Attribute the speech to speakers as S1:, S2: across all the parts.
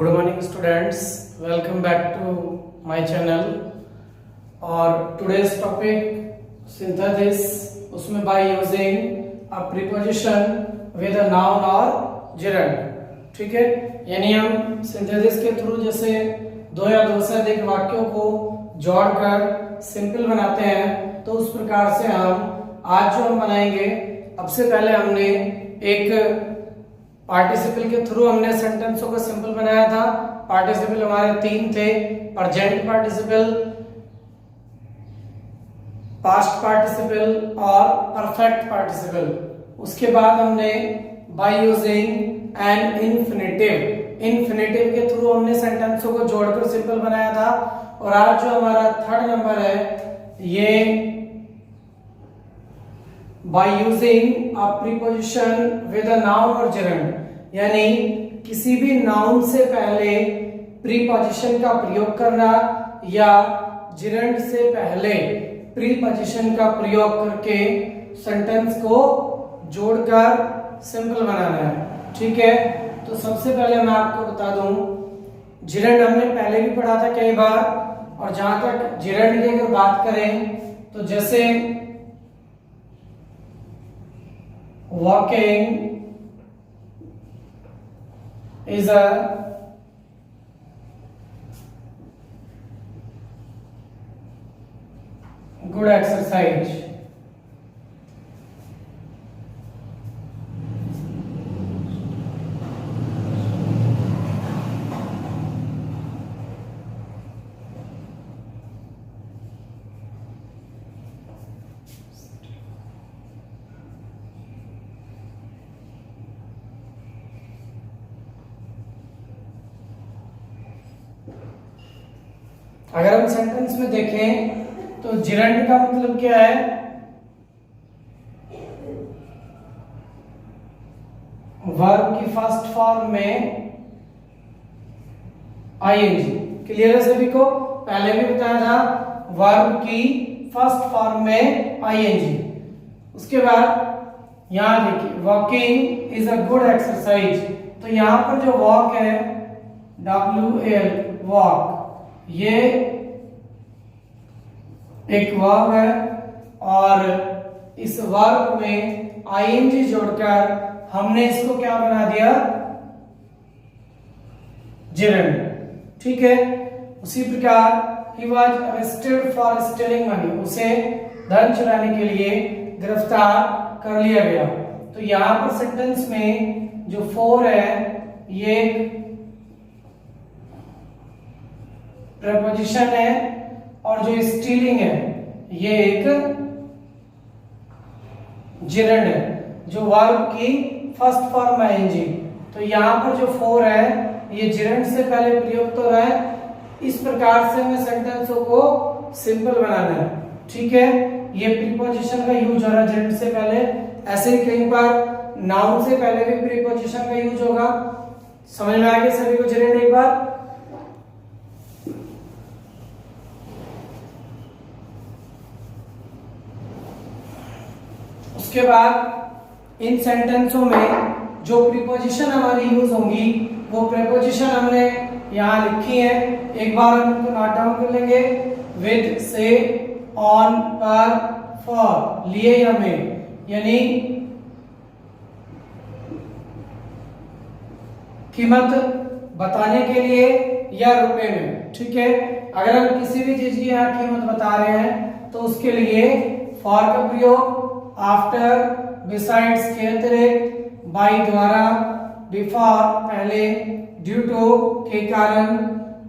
S1: Good morning students, welcome back to my channel. और today's topic synthesis, उसमें by using a preposition with a noun और gerund. ठीक है, यानी हम सिंथेसिस के थ्रू जैसे दो या दो से अधिक वाक्यों को जोड़कर सिंपल बनाते हैं, तो उस प्रकार से हम आज जो हम बनाएंगे, अब से पहले हमने एक पार्टिसिपल के थ्रू हमने सेंटेंसों को सिंपल बनाया था। पार्टिसिपल हमारे तीन थे: प्रेजेंट पार्टिसिपल, पास्ट पार्टिसिपल और परफेक्ट पार्टिसिपल। उसके बाद हमने बाय यूजिंग एन इन्फिनेटिव के थ्रू हमने सेंटेंसों को जोड़कर सिंपल बनाया था। और आज जो हमारा थर्ड नंबर है, ये bye using a preposition with a noun और जिरंड, यानी किसी भी नाउन से पहले प्रीपोजिशन का प्रयोग करना या जिरंड से पहले प्रीपोजिशन का प्रयोग करके सेंटेंस को जोड़कर सिंपल बनाना है। ठीक है, तो सबसे पहले मैं आपको बता दूं, जिरंड हमने पहले भी पढ़ा था कई बार। और जहां तक जिरंड की अगर बात करें, तो जैसे walking is a good exercise. अगर हम सेंटेंस में देखें तो जिरंड का मतलब क्या है? वर्ब की फर्स्ट फॉर्म में आईएनजी। क्लियर है सभी को? पहले भी बताया था, वर्ब की फर्स्ट फॉर्म में आईएनजी। उसके बाद यहां देखिए, walking is a good exercise. तो यहां पर जो वॉक है, WL वॉक, ये एक वर्ब है और इस वर्ब में आईएनजी जोड़कर हमने इसको क्या बना दिया? जिरंड। ठीक है, उसी प्रकार he was arrested for stealing money, उसे धन चुराने के लिए गिरफ्तार कर लिया गया। तो यहां पर सेंटेंस में जो फोर है, ये प्रपोजिशन है, और जो स्टीलिंग है ये एक जिरंड है, जो वर्ब की फर्स्ट फॉर्म है आईएनजी। तो यहां पर जो फोर है, ये जिरंड से पहले प्रयुक्त हो रहा है। इस प्रकार से हमें सेंटेंसों को सिंपल बनाना है। ठीक है, ये प्रीपोजिशन का यूज हो रहा है जिरंड से पहले। ऐसे ही कई बार नाउन से पहले भी प्रीपोजिशन का यूज होगा। समझ में आ गया सभी को जिरंड? एक बार उसके बाद इन सेंटेंसों में जो प्रीपोजिशन हमारी यूज होंगी, वो प्रीपोजिशन हमने यहां लिखी है। एक बार हम इनको नोट डाउन कर लेंगे। विद, से, ऑन, पर, फॉर, लिए या में, यानी कीमत बताने के लिए या रुपए में। ठीक है, अगर हम किसी भी चीज की यहाँ कीमत बता रहे हैं तो उसके लिए फॉर का प्रयोग, आफ्टर, बिसाइड्स के अतिरिक्त, बाय द्वारा, बिफोर पहले, ड्यू टू के कारण,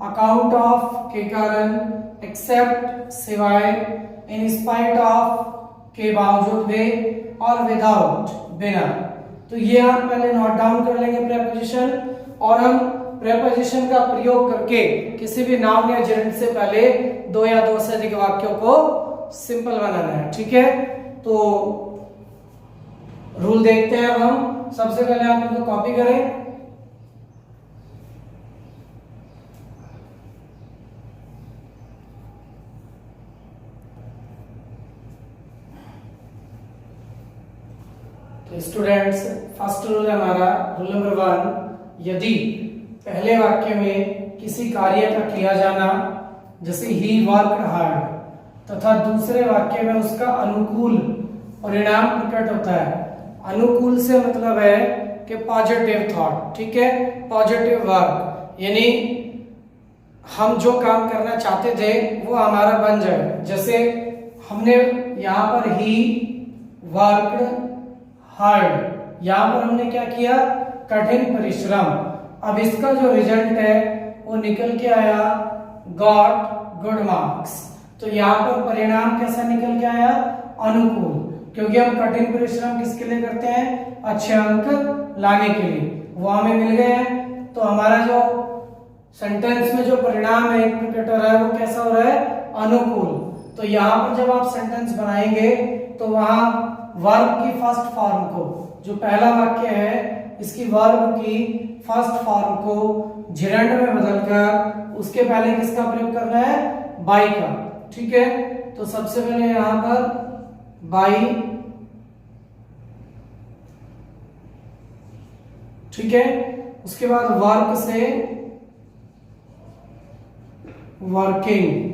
S1: अकाउंट ऑफ के कारण, एक्सेप्ट सिवाय, इन स्पाइट ऑफ के बावजूद में, और विदाउट बिना। तो ये आप पहले नोट डाउन कर लेंगे प्रेपोजिशन, और हम प्रेपोजिशन का प्रयोग करके किसी भी नाउन या जिरंड से पहले दो या दो से अधिक वाक्यों को सिंपल बनाना है। ठीक है, तो रूल देखते हैं अब हम। सबसे पहले आप इनको कॉपी करें। तो स्टूडेंट्स, फर्स्ट रूल है हमारा, रूल नंबर 1, यदि पहले वाक्य में किसी कार्य का किया जाना, जैसे ही वर्कड हार्ड, तथा दूसरे वाक्य में उसका अनुकूल परिणाम प्रकट होता है। अनुकूल से मतलब है कि पॉजिटिव थॉट, ठीक है, पॉजिटिव वर्क, यानी हम जो काम करना चाहते थे वो हमारा बन जाए। जैसे हमने यहाँ पर ही वर्कड हार्ड, यहाँ पर हमने क्या किया, कठिन परिश्रम। अब इसका जो रिजल्ट है वो निकल के आया गॉट गुड मार्क्स। तो यहाँ पर परिणाम कैसा निकल के आया, अनुकूल, क्योंकि हम कठिन परिश्रम किसके लिए करते हैं, अच्छे अंक लाने के लिए, वो हमें मिल गए हैं। तो हमारा जो सेंटेंस में जो परिणाम है प्रकट हो रहा है वो कैसा हो रहा है, अनुकूल। तो यहाँ पर जब आप सेंटेंस बनाएंगे तो वहां वर्ब की फर्स्ट फॉर्म को, जो पहला वाक्य है इसकी वर्ब की फर्स्ट फॉर्म को झिरंड में बदलकर उसके पहले किसका प्रयोग करना है, बाई का, ठीक है। तो सबसे पहले यहां पर बाई, ठीक है, उसके बाद वर्क से वर्किंग,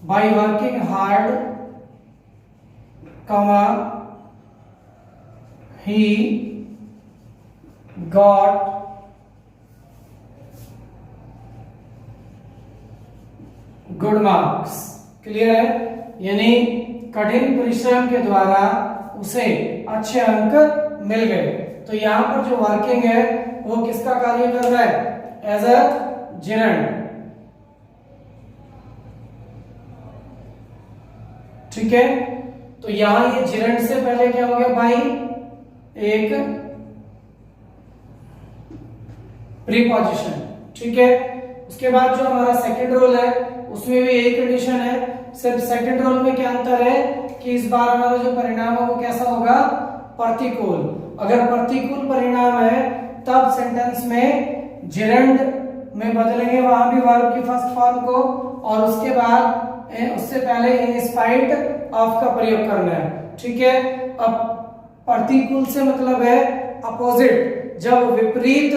S1: बाई वर्किंग हार्ड, कमा he got good marks. Clear है, यानी कठिन परिश्रम के द्वारा उसे अच्छे अंक मिल गए। तो यहां पर जो वर्किंग है वो किसका कार्य कर रहा है, एज अ जिरंड, ठीक है। तो यहां ये जिरंड से पहले क्या हो गया भाई, एक प्रीपोजिशन, ठीक है। उसके बाद जो हमारा सेकंड रोल है उसमें भी यही कंडीशन है, सिर्फ सेकंड रोल में क्या अंतर है कि इस बार हमारा जो परिणाम है वो कैसा होगा, प्रतिकूल। अगर प्रतिकूल परिणाम है तब सेंटेंस में जिरंड में बदलेंगे वहां भी वर्ब की फर्स्ट फॉर्म को, और उसके बाद उससे पहले इन स्पाइट ऑफ का प्रयोग करना है, ठीक है। अब प्रतिकूल से मतलब है अपोजिट, जब विपरीत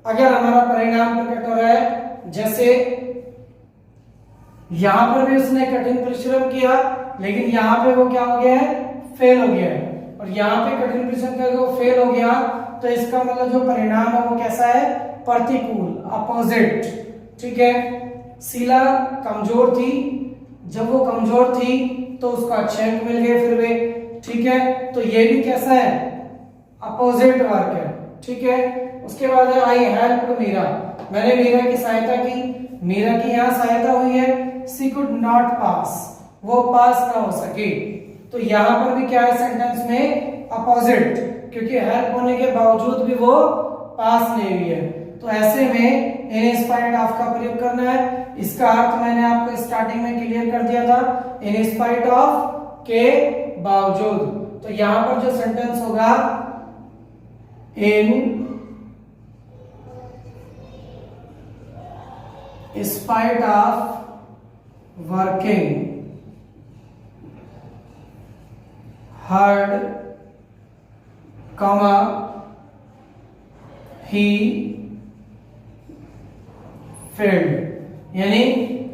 S1: अगर हमारा परिणाम प्रकट हो रहा है, जैसे यहां पर भी उसने कठिन परिश्रम किया लेकिन यहां पे वो क्या हो गया है, फेल हो गया है, और यहां पे कठिन परिश्रम करके वो फेल हो गया, तो इसका मतलब जो परिणाम है वो कैसा है, प्रतिकूल, अपोजिट, ठीक है। शीला कमजोर थी, जब वो कमजोर थी तो उसको अच्छे अंक मिल गए फिर भी, ठीक है। तो ये भी कैसा है, अपोजिट वर्क है, ठीक है। उसके बाद है आई हेल्प्ड मीरा, मैंने मीरा की सहायता की, मीरा की यहाँ सहायता हुई है, सी कुड नॉट पास, वो पास ना हो सके। तो यहाँ पर भी क्या है सेंटेंस में, अपोजिट, क्योंकि हेल्प होने के बावजूद भी वो पास नहीं हुई है। तो ऐसे में इन स्पाइट ऑफ का प्रयोग करना है। इसका अर्थ मैंने आपको स्टार्टिंग में क्लियर कर दिया था, इन स्पाइट ऑफ के बावजूद। तो यहां पर जो सेंटेंस होगा, इन स्पाइट ऑफ वर्किंग हार्ड, कमा ही फेल्ड, यानी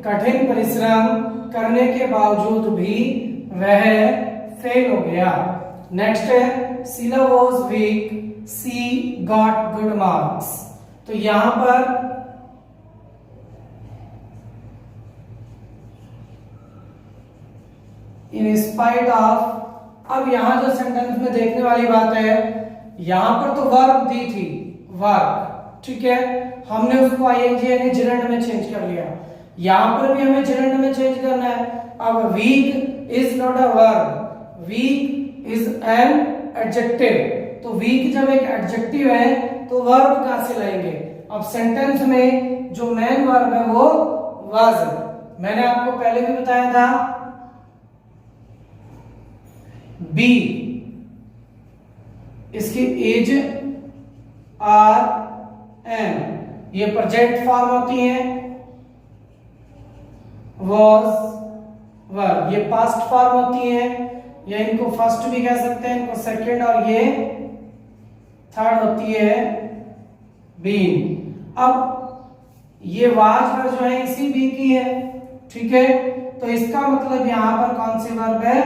S1: कठिन परिश्रम करने के बावजूद भी वह फेल हो गया। नेक्स्ट है Sheela was weak, she got good marks. तो यहां पर इन स्पाइट ऑफ, अब यहां जो सेंटेंस में देखने वाली बात है, यहां पर तो वर्ब दी थी, वर्क, ठीक है, हमने उसको आईएनजी यानी जिरंड में चेंज कर लिया, यहां पर भी हमें जिरंड में चेंज करना है। अब weak is not a verb, weak is an adjective, तो वीक जब एक एडजेक्टिव है तो वर्ब कहां से लाएंगे। अब सेंटेंस में जो मेन वर्ब है वो वाज, मैंने आपको पहले भी बताया था, बी, इसकी इज, आर, एन, ये प्रेजेंट फॉर्म होती है, वाज, वर, ये पास्ट फॉर्म होती है, या इनको फर्स्ट भी कह सकते हैं, इनको सेकंड, और ये थर्ड होती है बीन। अब ये वाज जो है इसी बी की है, ठीक है। तो इसका मतलब यहां पर कौन सी वर्ब है,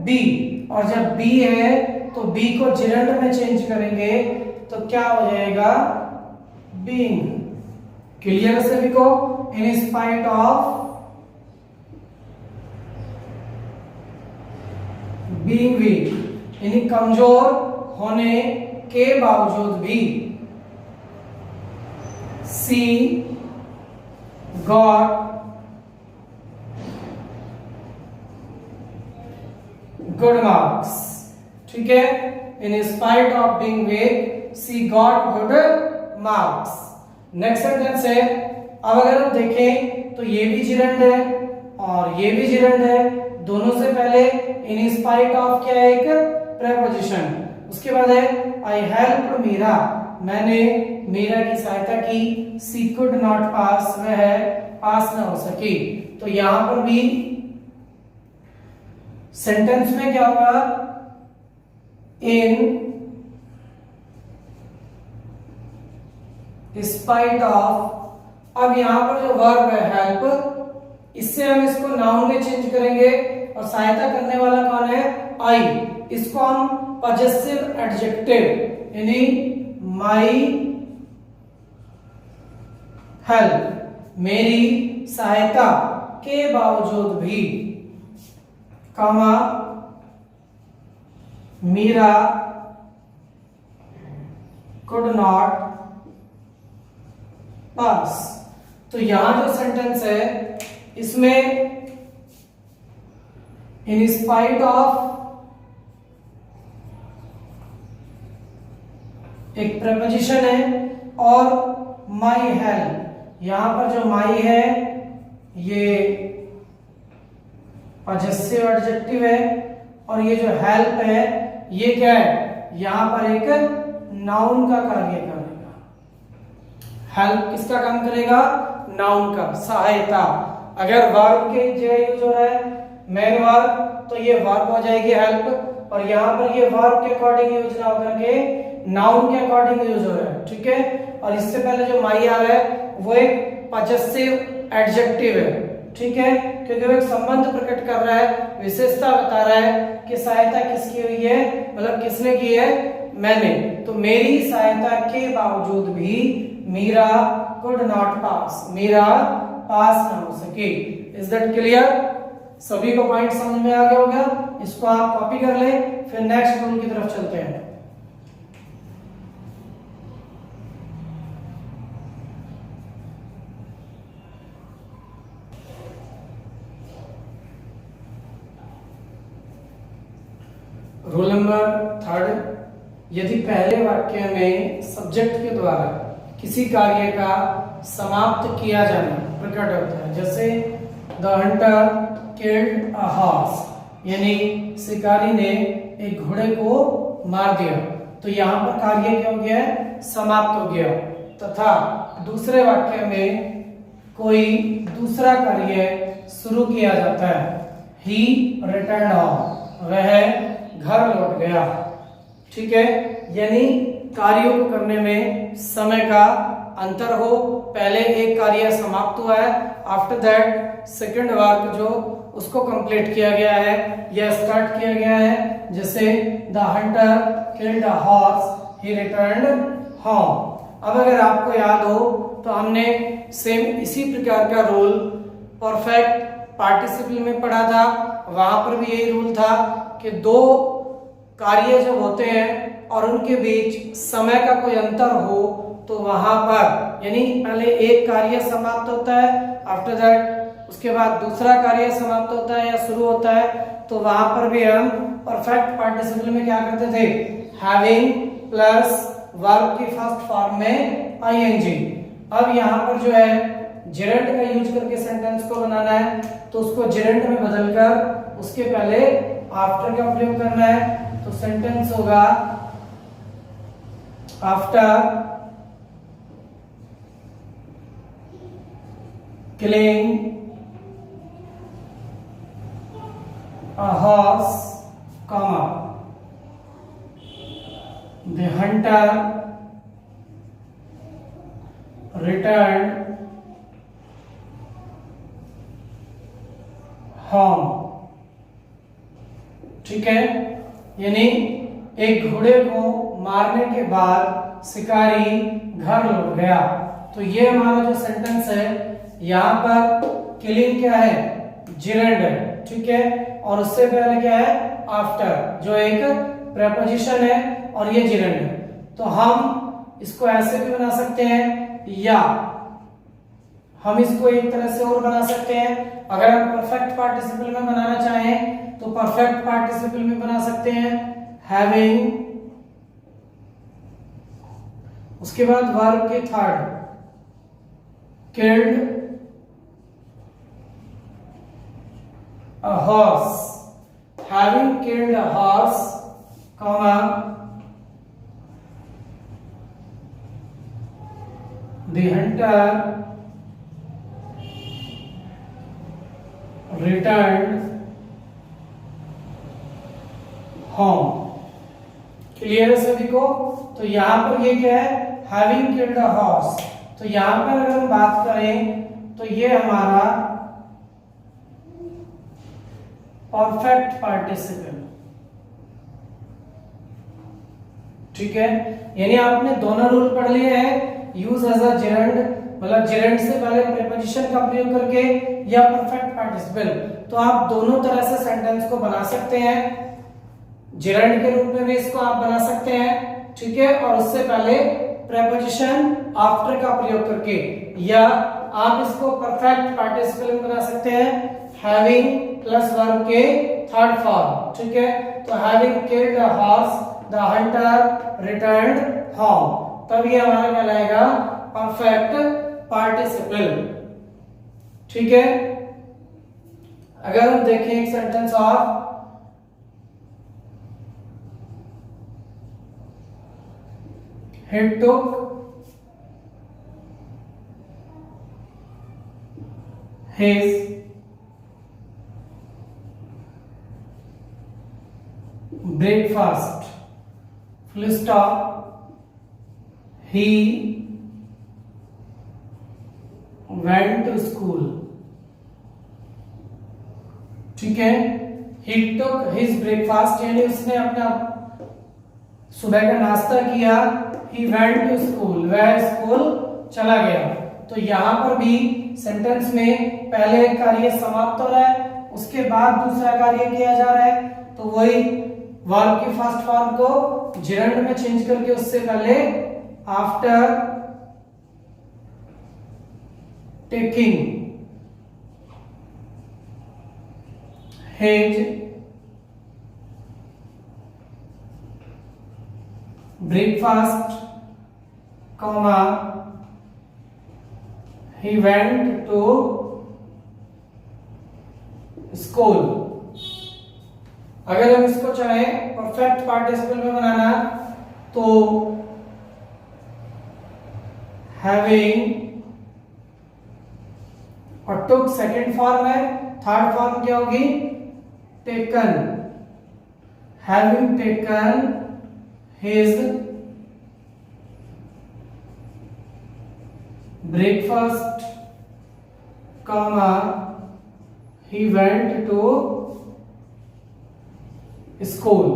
S1: बी। और जब बी है तो बी को जिरंड में चेंज करेंगे तो क्या हो जाएगा, बीइंग। क्लियर सभी को, in spite of being weak, यानी कमजोर होने के बावजूद भी, सी गॉट गुड मार्क्स, ठीक है। In spite of being weak she got good marks. Next sentence है, अब अगर हम देखें तो ये भी जिरंड है और ये भी जिरंड है, दोनों से पहले इन स्पाइट ऑफ क्या है, एक प्रेपोजिशन। उसके बाद है आई हेल्प मीरा, मैंने मीरा की सहायता की। सी कुड नॉट पास, वह पास ना हो सकी। तो यहां पर भी सेंटेंस में क्या होगा, इन स्पाइट ऑफ। अब यहां पर जो वर्ब है हेल्प, इससे हम इसको नाउन में चेंज करेंगे और सहायता करने वाला कौन है, आई। इसको हम पॉजेसिव एडजेक्टिव, यानी माई हेल्प, मेरी सहायता के बावजूद भी, कमा मीरा कुड नॉट पास। तो यहां जो सेंटेंस है इसमें इन स्पाइट ऑफ एक प्रपोजिशन है और माई हेल्प। यहां पर जो माई है ये पॉजेसिव एडजेक्टिव है और ये जो हेल्प है ये क्या है, यहां पर एक नाउन का कार्य करेगा। हेल्प किसका काम करेगा, नाउन का, सहायता। अगर वर्ब के जगह यूज हो रहा है मेन वर्ब तो ये वर्ब हो जाएगी हेल्प, और यहां पर ये वर्ब के अकॉर्डिंग यूज ना होकर के नाउन के अकॉर्डिंग यूज हो रहा है, ठीक है। और इससे पहले जो माई आ रहा है वो एक पॉजेसिव एडजेक्टिव है, ठीक है, क्योंकि वो एक संबंध प्रकट कर रहा है, विशेषता बता रहा है कि सहायता किसकी हुई है, मतलब किसने की है, मैंने। तो मेरी सहायता के बावजूद भी Meera could not pass, Meera pass ना हो सके। Is that clear? सभी को पॉइंट समझ में आ गया होगा। इसको आप कॉपी कर ले, फिर नेक्स्ट रूल की तरफ चलते हैं। रूल नंबर 3, यदि पहले वाक्य में सब्जेक्ट के द्वारा किसी कार्य का समाप्त किया जाना प्रकट होता है, जैसे the Hunter killed a horse, यानी शिकारी ने एक घोड़े को मार दिया, तो यहां पर कार्य क्या हो गया है, समाप्त हो गया। तथा दूसरे वाक्य में कोई दूसरा कार्य शुरू किया जाता है, ही रिटर्न्ड होम, वह घर लौट गया, ठीक है। यानी कार्यों को करने में समय का अंतर हो, पहले एक कार्य समाप्त हुआ है, आफ्टर दैट सेकंड वर्क जो उसको कंप्लीट किया गया है या स्टार्ट किया गया है। जैसे the Hunter killed a horse, he returned home. अब अगर आपको याद हो तो हमने सेम इसी प्रकार का रूल परफेक्ट पार्टिसिपल में पढ़ा था, वहां पर भी यही रूल था कि दो कार्य जब होते हैं और उनके बीच समय का कोई अंतर हो तो वहां पर, यानी पहले एक कार्य समाप्त होता है, आफ्टर दैट उसके बाद दूसरा कार्य समाप्त होता है या शुरू होता है, तो वहां पर भी हम परफेक्ट पार्टिसिपल में क्या करते थे, हैविंग प्लस वर्ब की फर्स्ट फॉर्म में आईएनजी। अब यहाँ पर जो है जेरेंट का यूज करके सेंटेंस को बनाना है, तो उसको जेरेंट में बदलकर उसके पहले आफ्टर का प्रयोग करना है। तो सेंटेंस होगा after killing a horse, comma, the hunter returned home. ठीक है, यानी एक घोड़े को मारने के बाद शिकारी घर लौट गया। तो ये हमारा जो सेंटेंस है, यहाँ पर किलिंग क्या है, जिरंड है। ठीक है, और उससे पहले क्या है, आफ्टर, जो एक प्रेपोजिशन है और ये जिरंड है। तो हम इसको ऐसे भी बना सकते हैं, या हम इसको एक तरह से और बना सकते हैं। अगर हम परफेक्ट पार्टिसिपल में बनाना चाहें तो परफेक्ट पार्टिसिपल में बना सकते हैं हैविंग, उसके बाद वर्ब के third killed a horse, having killed a horse, comma, the hunter returned home। Clear है सभी को? तो यहां पर ये क्या है, having killed a horse। तो यहां पर अगर हम बात करें तो ये हमारा परफेक्ट पार्टिसिपल। ठीक है, यानी आपने दोनों रूल पढ़ लिए हैं, यूज एज अ जेरेंड, मतलब जेरेंड से पहले प्रीपोजिशन का प्रयोग करके, या परफेक्ट पार्टिसिपल। तो आप दोनों तरह से सेंटेंस को बना सकते हैं, जेरेंड के रूप में भी इसको आप बना सकते हैं। ठीक है, और उससे पहले प्रीपोजिशन आफ्टर का प्रयोग करके, या आप इसको परफेक्ट पार्टिसिपल में बना सकते हैं हैविंग प्लस वर्ब के थर्ड फॉर्म। ठीक है, तो having killed a horse the Hunter returned home, तब ये हमारा कहलाएगा परफेक्ट पार्टिसिपल। ठीक है, अगर हम देखें एक सेंटेंस और, he took his breakfast, full stop, he went to school। ठीक है, he took his breakfast यानी उसने अपना सुबह का नाश्ता किया, he went to school, वह स्कूल चला गया। तो यहां पर भी सेंटेंस में पहले कार्य समाप्त हो रहा है, उसके बाद दूसरा कार्य किया जा रहा है। तो वही वर्ब की फर्स्ट फॉर्म को जिरंड में चेंज करके उससे पहले after taking his breakfast, comma, he went to school। अगर हम इसको चाहें परफेक्ट पार्टिसिपल में बनाना तो हैविंग, और टुक सेकंड फॉर्म है, थर्ड फॉर्म क्या होगी, taken, having taken his breakfast, comma, he went to school।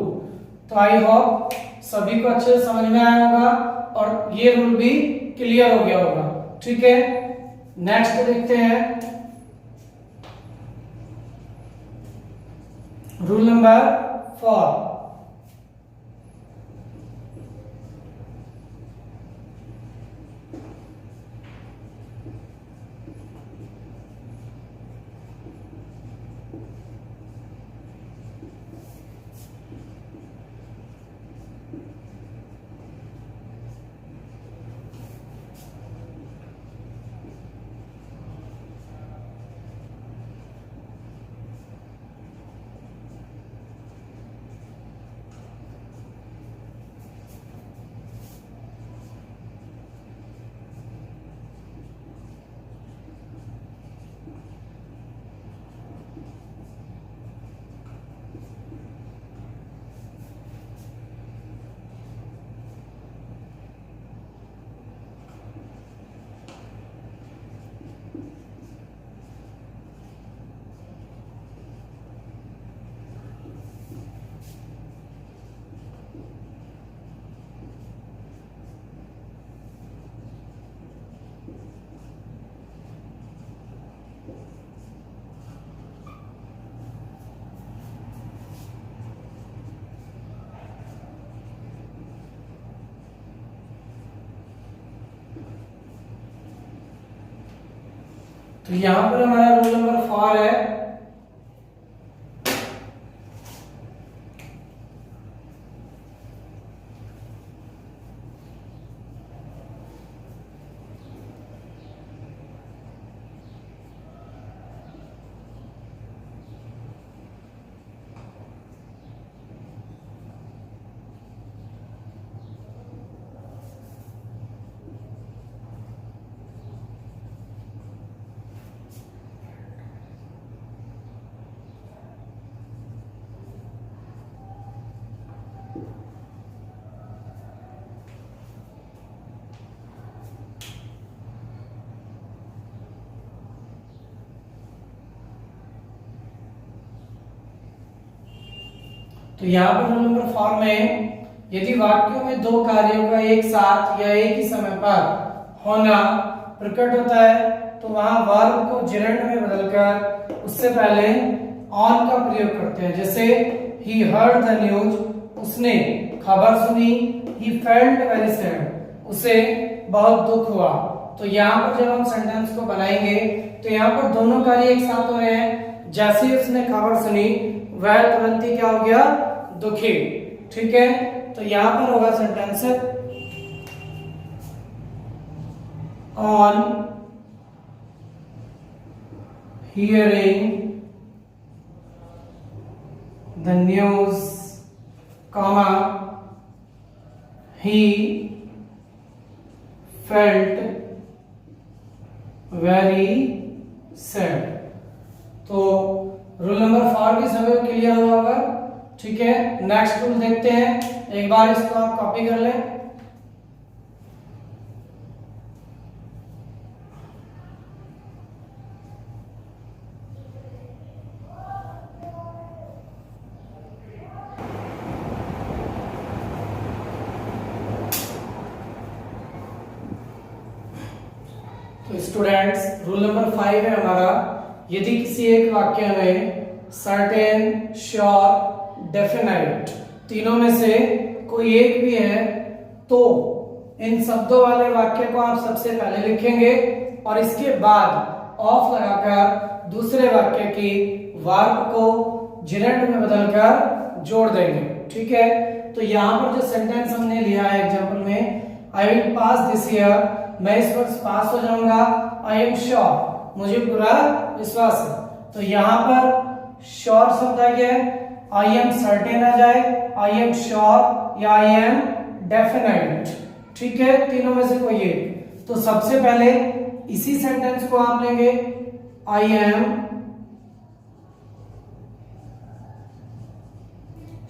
S1: तो आई होप सभी को अच्छे से समझ में आया होगा और ये रूल भी क्लियर हो गया होगा। ठीक है, नेक्स्ट देखते हैं रूल नंबर 4। तो यहां पर हमारा रूल नंबर 4 है, तो यहाँ पर रूल नंबर 4 में यदि वाक्यों में दो कार्यों का एक साथ या एक ही समय पर होना प्रकट होता है तो वहां वर्ब को gerund में बदलकर उससे पहले on का प्रयोग करते हैं। जैसे he heard the news, उसने खबर सुनी, he felt very sad, उसे बहुत दुख हुआ। तो यहाँ पर जब हम सेंटेंस को बनाएंगे तो यहाँ पर दोनों कार्य एक साथ हो रहे हैं। जैसे ही उसने खबर सुनी वह तुरंत ही क्या हो गया, दुखी। ठीक है, तो यहां पर होगा sentence on hearing the news comma he felt very sad. तो रूल नंबर 4 की सभी क्लियर होगा। ठीक है, नेक्स्ट रूल देखते हैं, एक बार इसको आप कॉपी कर लें। तो स्टूडेंट्स, रूल नंबर 5 है हमारा, यदि किसी एक वाक्य में सर्टेन, श्योर, डेफिनाइट तीनों में से कोई एक भी है तो इन शब्दों वाले वाक्य को आप सबसे पहले लिखेंगे और इसके बाद ऑफ लगाकर दूसरे वाक्य की वर्ब को gerund में बदलकर जोड़ देंगे। ठीक है, तो यहाँ पर जो सेंटेंस हमने लिया है एग्जांपल में, I will pass this year, मैं इस वर्ष पास हो जाऊंगा, आई एम श्योर, मुझे पूरा विश्वास है। तो यहाँ पर श्योर शब्द आ गया है, आई एम सर्टेन आ जाए, आई एम श्योर या आई एम डेफिनाइट। ठीक है, तीनों में से कोई एक। तो सबसे पहले इसी सेंटेंस को आप लेंगे, आई एम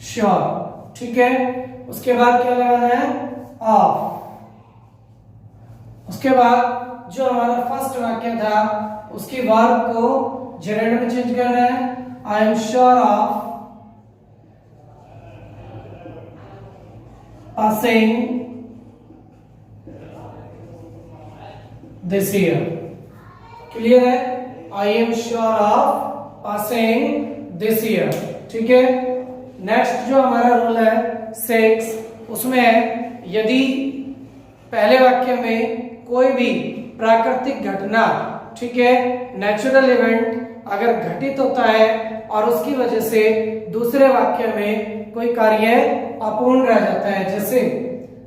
S1: श्योर। ठीक है, उसके बाद क्या लगाना है, ऑफ। उसके बाद जो हमारा फर्स्ट वाक्य था उसकी वर्ब को gerund में चेंज करना है, I am sure of passing this year। Clear है, I am sure of passing this year। ठीक है, नेक्स्ट जो हमारा रूल है 6, उसमें यदि पहले वाक्य में कोई भी प्राकृतिक घटना, ठीक है, नेचुरल इवेंट अगर घटित होता है और उसकी वजह से दूसरे वाक्य में कोई कार्य अपूर्ण रह जाता है, जैसे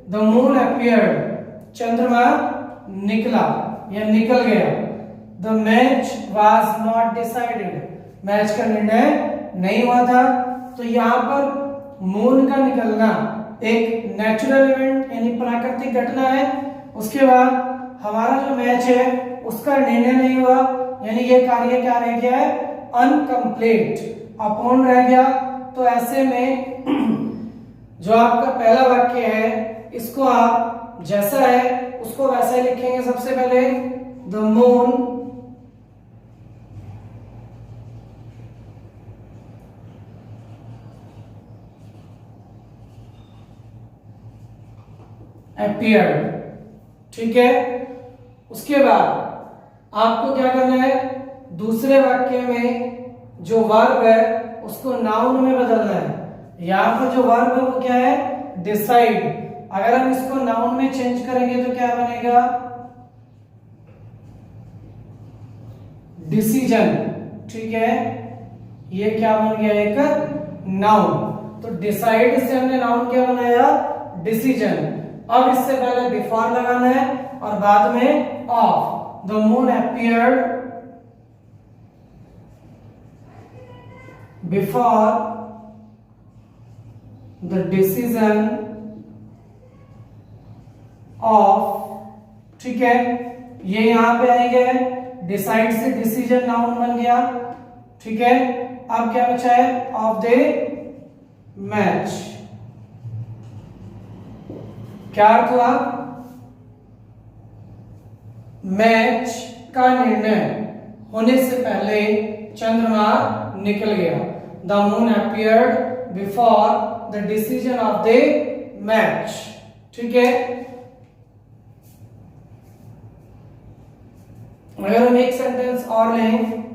S1: द मून अपीयर्ड, चंद्रमा निकला या निकल गया, the match was not decided, match का निर्णय नहीं हुआ था। तो यहाँ पर मून का निकलना एक नेचुरल इवेंट यानी प्राकृतिक घटना है, उसके बाद हमारा जो मैच है उसका निर्णय नहीं हुआ यानी ये कार्य क्या रह गया है, अनकंप्लीट, अपूर्ण रह गया। तो ऐसे में जो आपका पहला वाक्य है इसको आप जैसा है उसको वैसा ही लिखेंगे। सबसे पहले द मून appeared, ठीक है। उसके बाद आपको क्या करना है, दूसरे वाक्य में जो वर्ब है उसको नाउन में बदलना है। यहां पर जो वर्ब है वो क्या है, डिसाइड। अगर हम इसको नाउन में चेंज करेंगे तो क्या बनेगा, डिसीजन, ठीक है, ये क्या बन गया, एक नाउन। तो डिसाइड से हमने नाउन क्या बनाया, डिसीजन। अब इससे पहले बिफोर लगाना है और बाद में of. The moon appeared before the decision of, ठीक है, ये यहां पे आएंगे, डिसाइड से डिसीजन नाउन बन गया, ठीक है। अब क्या बचा है, ऑफ द मैच। क्या अर्थ हुआ, मैच का निर्णय होने से पहले चंद्रमा निकल गया। The moon appeared before the decision of the match, ठीक है। अगर हम एक सेंटेंस और लें,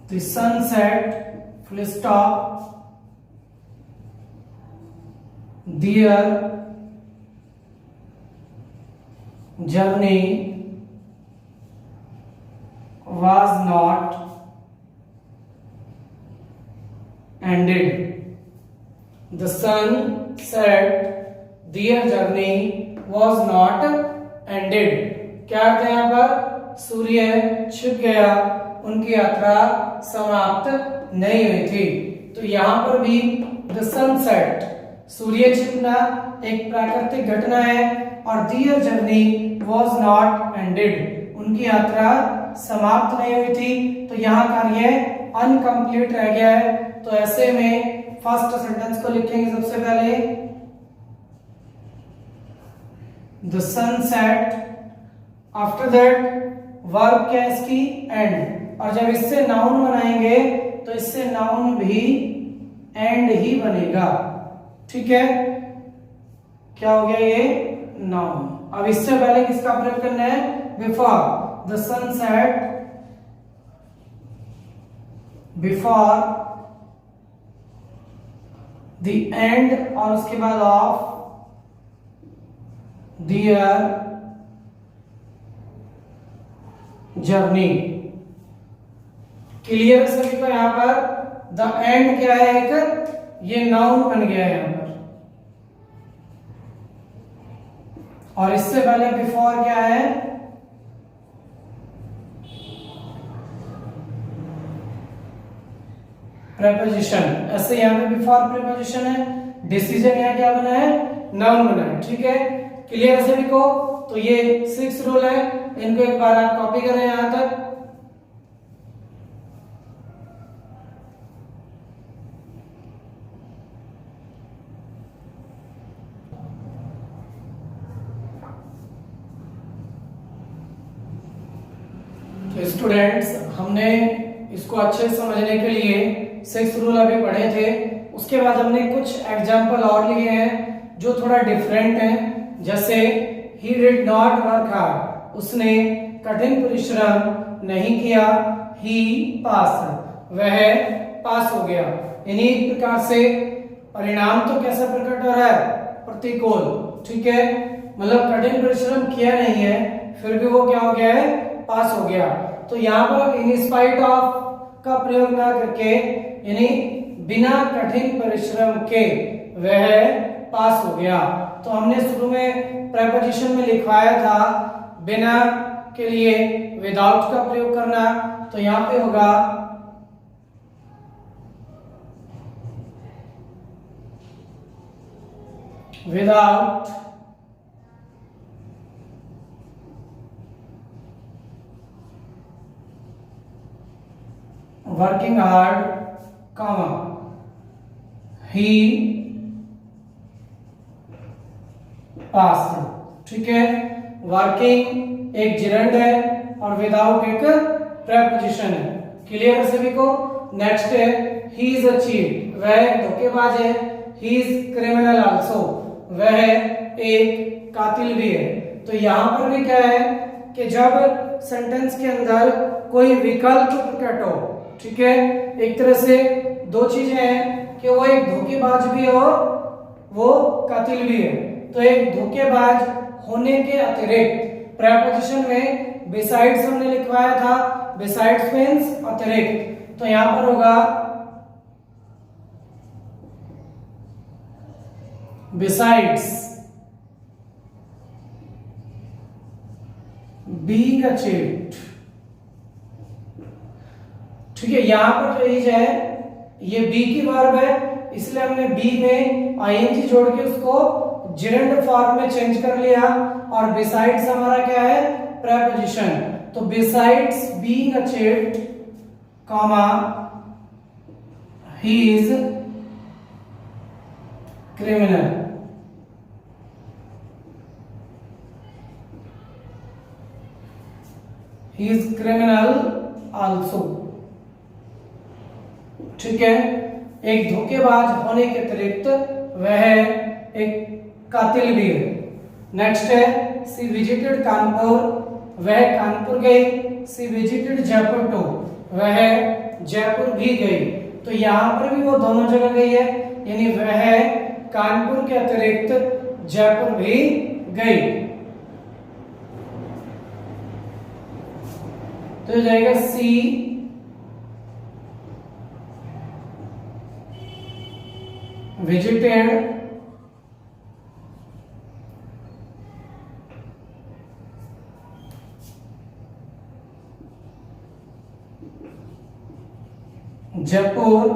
S1: the sunset full stop, their journey was not ended. The sun set, their journey was not ended. क्या अर्थ है यहाँ पर, सूर्य छिप गया, उनकी यात्रा समाप्त नहीं हुई थी। तो यहाँ पर भी द सनसेट, सूर्य छिपना एक प्राकृतिक घटना है, और दियर जर्नी वॉज नॉट एंडेड, उनकी यात्रा समाप्त नहीं हुई थी। तो यहाँ कार्य अनकंप्लीट रह गया है। तो ऐसे में फर्स्ट सेंटेंस को लिखेंगे सबसे पहले, the sunset, after that verb क्या है इसकी, एंड, और जब इससे नाउन बनाएंगे तो इससे नाउन भी एंड ही बनेगा, ठीक है। क्या हो गया, ये नाउन। अब इससे पहले किसका प्रयोग करना है, before. The sunset before the end, और उसके बाद ऑफ दियर जर्नी। क्लियर सभी को, यहां पर द एंड क्या है, एक ये नाउन बन गया है यहां पर, और इससे पहले बिफोर क्या है, प्रेपोजिशन। ऐसे यहां पे बिफोर प्रेपोजिशन है, डिसीजन यहां क्या बना है, नाउन बना है, ठीक है। क्लियर सभी को। तो ये 6 रूल है, इनको एक बार आप कॉपी करें यहां तक। तो स्टूडेंट्स, हमने इसको अच्छे से समझने के लिए 6 रूल अभी पढ़े थे। उसके बाद हमने कुछ एग्जाम्पल और लिए हैं जो थोड़ा डिफरेंट हैं। जैसे he did not work hard, उसने कठिन परिश्रम नहीं किया। ही पास, वह पास हो गया। इन्हीं प्रकार से परिणाम तो कैसा प्रकट हो रहा है, प्रतिकूल, ठीक है। मतलब कठिन परिश्रम किया नहीं है, फिर भी वो क्या हो गया है, पास हो गया। तो यहाँ पर इन स्पाइट ऑफ का प्रयोग ना करके, यानी बिना कठिन परिश्रम के वह पास हो गया। तो हमने शुरू में प्रेपोजिशन में लिखवाया था बिना के लिए विदाउट का प्रयोग करना। तो यहाँ पे होगा विदाउट वर्किंग हार्ड, कॉमा, ही पास, ठीक है। वर्किंग एक जिरंड है और विदाउट एक प्रेपोजिशन है। क्लियर है सभी को। नेक्स्ट है ही इज अ चीट, वह धोखेबाज है। ही इज क्रिमिनल आल्सो, वह एक कातिल भी है। तो यहां पर भी क्या है कि जब सेंटेंस के अंदर कोई विकल्प प्रकट हो, ठीक है, एक तरह से दो चीजें हैं कि वो एक धोखेबाज भी है और वो कातिल भी है। तो एक धोखेबाज होने के अतिरिक्त प्रेपोजिशन में बिसाइड्स हमने लिखवाया था, बिसाइड्स मींस अतिरिक्त, तो यहां पर होगा बिसाइड्स बीइंग अ चीट। ठीक है, यहां पर जो इज है ये बी की वर्ब है, इसलिए हमने बी में आईएनजी जोड़ के उसको जिरेंड फॉर्म में चेंज कर लिया, और बिसाइड्स हमारा क्या है, प्रेपोजिशन। तो besides being a cheat comma he is criminal. He is criminal also. ठीक है, एक धोखेबाज होने के अतिरिक्त वह एक कातिल भी है। नेक्स्ट है सी विजिटेड कानपुर, वह कानपुर गई। सी विजिटेड जयपुर टू, वह जयपुर भी गई। तो यहां पर भी वो दोनों जगह गई है, यानी वह कानपुर के अतिरिक्त जयपुर भी गई। तो जाएगा she visited Jaipur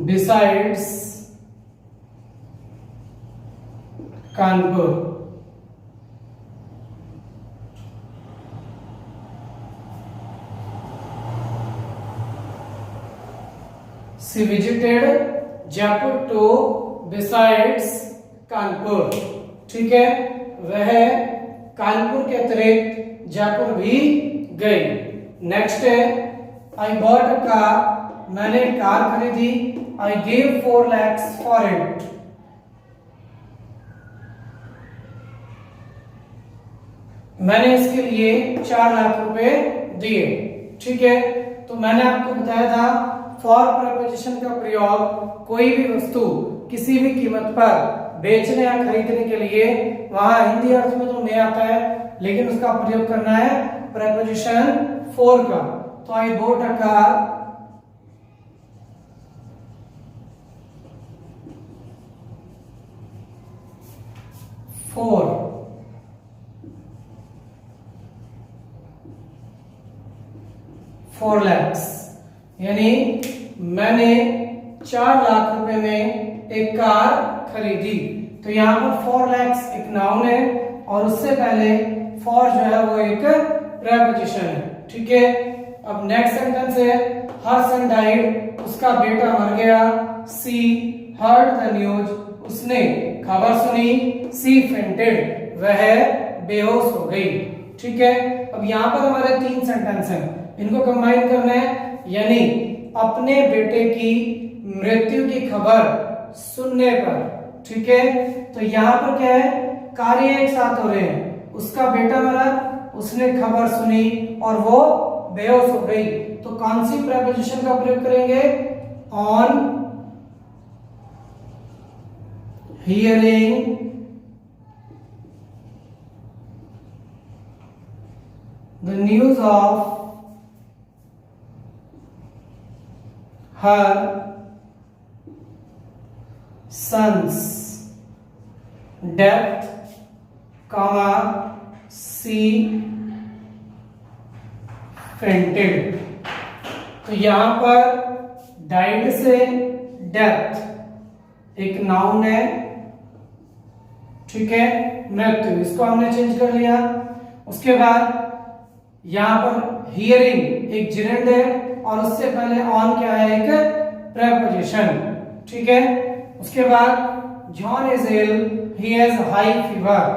S1: besides Kanpur. She visited Jaipur to besides Kanpur. ठीक है, वह कानपुर के अतिरिक्त जयपुर भी गई। नेक्स्ट है आई बॉट अ कार, मैंने कार खरीदी। I gave 4 lakhs for it, मैंने इसके लिए 4 लाख रुपए दिए। ठीक है, तो मैंने आपको बताया था फॉर प्रपोजिशन का प्रयोग कोई भी वस्तु किसी भी कीमत पर बेचने या खरीदने के लिए, वहां हिंदी अर्थ में तो नहीं आता है, लेकिन उसका प्रयोग करना है प्रपोजिशन फॉर का। तो I bought a car for 4 lakhs, यानी मैंने 4 लाख रुपए में एक कार खरीदी। तो यहाँ पर 4 lakhs एक नाउन है, और उससे पहले फॉर जो है वो एक प्रेपोजिशन है। ठीक है, अब नेक्स्ट सेंटेंस है हर सन डाइड, उसका बेटा मर गया। सी हर्ड द न्यूज, उसने खबर सुनी। सी फेंटेड, वह बेहोश हो गई। ठीक है, अब यहाँ पर हमारे 3 सेंटेंस हैं, इनको कंबाइन करना है, यानी अपने बेटे की मृत्यु की खबर सुनने पर। ठीक है, तो यहां पर क्या है, कार्य एक साथ हो रहे हैं। उसका बेटा मरा, उसने खबर सुनी और वो बेहोश हो गई। तो कौन सी प्रेपोजिशन का प्रयोग करेंगे, on hearing the news of her son's death, comma she fainted। तो यहां पर डाइड से डेथ एक नाउन है। ठीक है, मृत्यु, इसको हमने चेंज कर लिया। उसके बाद यहां पर हियरिंग एक जिरेंड है, और उससे पहले ऑन क्या है, एक प्रेपोजिशन। ठीक है, उसके बाद John is ill, he has high fever.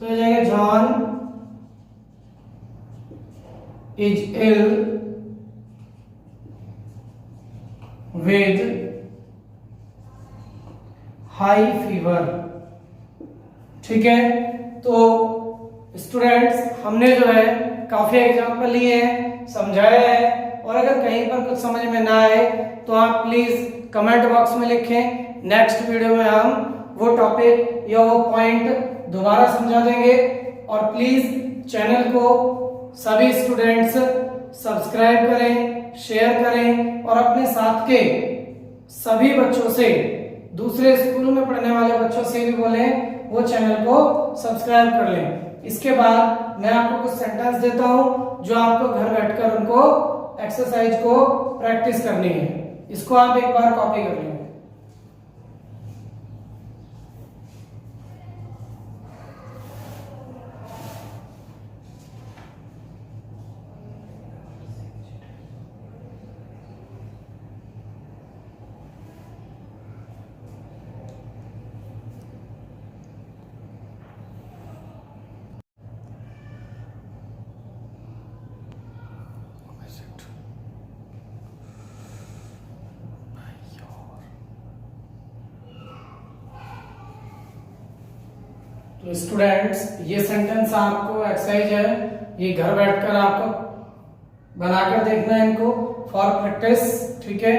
S1: तो ये जाएगा John is ill with high fever. ठीक है, तो स्टूडेंट्स हमने जो है काफी एग्जाम्पल लिए हैं, समझाया है, और अगर कहीं पर कुछ समझ में ना आए तो आप प्लीज कमेंट बॉक्स में लिखें। नेक्स्ट वीडियो में हम वो टॉपिक या वो पॉइंट दोबारा समझा देंगे। और प्लीज चैनल को सभी स्टूडेंट्स सब्सक्राइब करें, शेयर करें और अपने साथ के सभी बच्चों से, दूसरे स्कूल में पढ़ने वाले बच्चों से भी बोलें वो चैनल को सब्सक्राइब कर लें। इसके बाद मैं आपको कुछ सेंटेंस देता हूं जो आपको घर बैठकर उनको एक्सरसाइज को प्रैक्टिस करनी है। इसको आप एक बार कॉपी कर लें। तो स्टूडेंट्स, ये सेंटेंस आपको एक्सरसाइज है, ये घर बैठकर आपको बनाकर देखना है इनको फॉर प्रैक्टिस, ठीक है।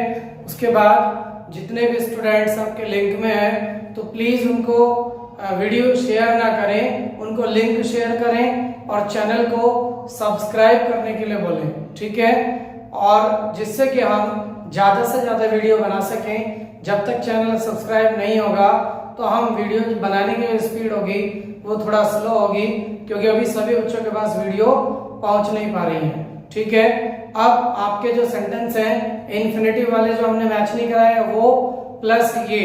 S1: उसके बाद जितने भी स्टूडेंट्स आपके लिंक में हैं तो प्लीज उनको वीडियो शेयर ना करें, उनको लिंक शेयर करें और चैनल को सब्सक्राइब करने के लिए बोलें, ठीक है। और जिससे कि हम ज्यादा से ज्यादा वीडियो बना सकें। जब तक चैनल सब्सक्राइब नहीं होगा तो हम वीडियो बनाने की जो स्पीड होगी वो थोड़ा स्लो होगी, क्योंकि अभी सभी बच्चों के पास वीडियो पहुंच नहीं पा रही है, ठीक है। अब आपके जो सेंटेंस हैं इन्फिनेटिव वाले जो हमने मैच नहीं कराए वो प्लस ये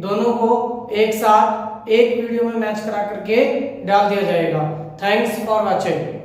S1: दोनों को एक साथ एक वीडियो में मैच करा करके डाल दिया जाएगा। Thanks for watching.